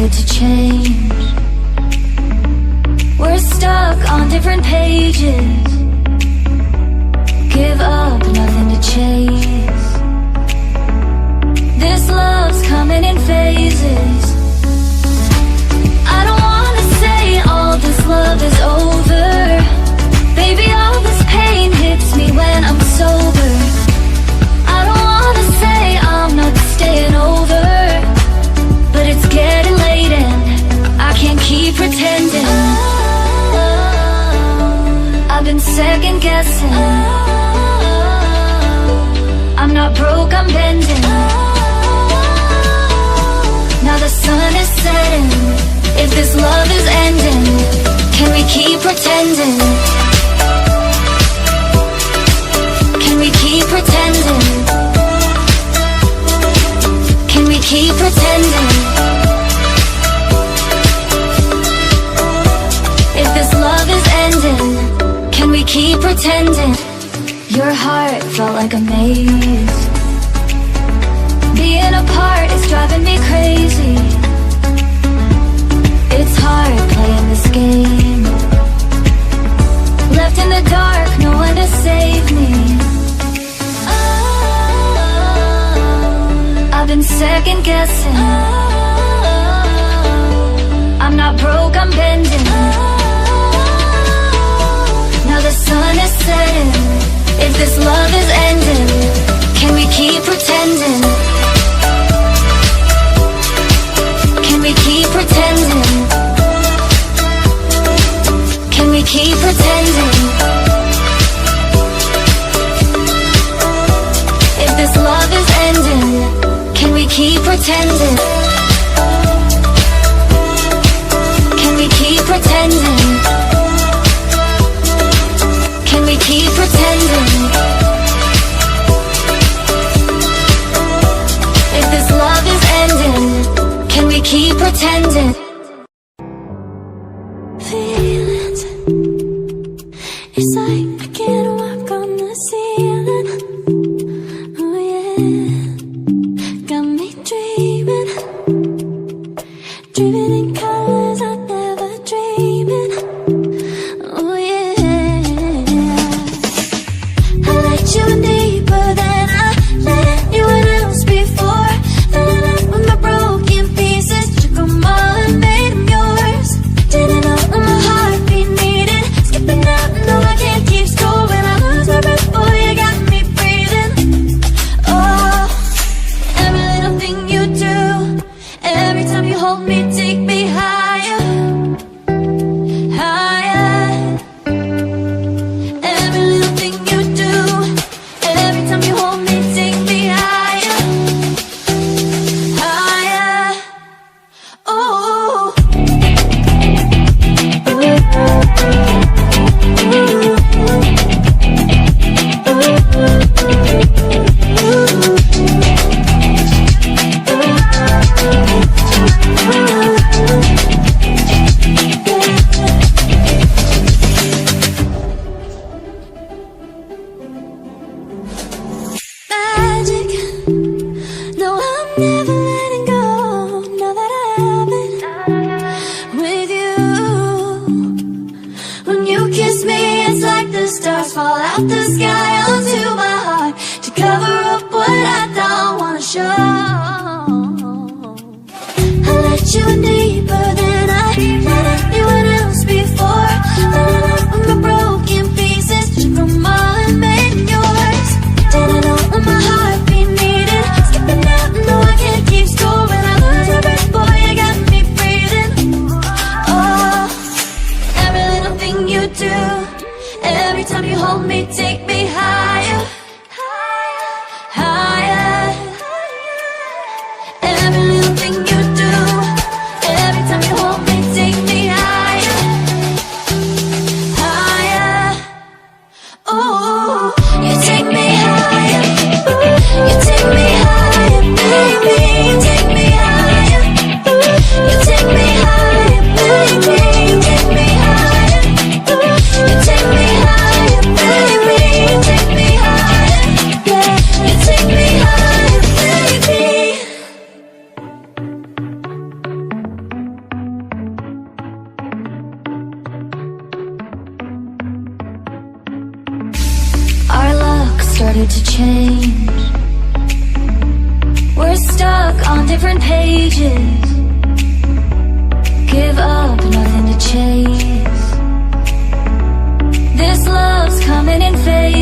here to change. We're stuck on different pages. Give up, nothing to chase. This love's coming in phases. I don't wanna say all this love is over. Baby, all this pain hits me when I'm sober. I don't wanna say I'm not staying over, but it's getting late and I can't keep pretending. I've been second guessing. I'm not broke, I'm bending. Now the sun is setting. If this love is ending, can we keep pretending? Can we keep pretending? Can we keep pretending? If this love is ending, can we keep pretending? Your heart felt like a maze. Being apart is driving me crazy. It's hard playing this game. Left in the dark, no one to save me. I've been second guessing. I'm not broke, I'm bending. Now the sun is setting. If this love is ending, can we keep pretending? Can we keep pretending? Can we keep pretending? If this love is ending, can we keep pretending? Can we keep pretending? Can we keep pretending? If this love is ending, can we keep pretending? Feelings, it's like I can't walk on the ceiling. Oh yeah, got me dreaming, dreaming in colors I never dreamed in. Oh yeah, I let you in deeper than I let anyone else before. Fell in love with my broken pieces, took them all and made them yours. Didn't know what my heartbeat needed, skipping out, no I can't keep score. When I lose my breath, boy, you got me breathing. Oh, every little thing you do, every time you hold me, take me higher, higher. Every little thing you do, every time you hold me, take me higher, higher. Oh, magic. No, I'm never letting go. Now that I have it with you. When you kiss me, it's like the stars fall out the sky onto my heart to cover up what I don't wanna show. I let you in deeper than I let anyone else before. Fell in love with my broken pieces, took them all and made them yours. Didn't know what my heartbeat needed, skipping out, no I can't keep score. When I lose my breath, boy, you got me breathing. Oh, every little thing you do, every time you hold me, take me higher, higher. Every little thing you do, every started to change. We're stuck on different pages. Give up, nothing to chase. This love's coming in phases.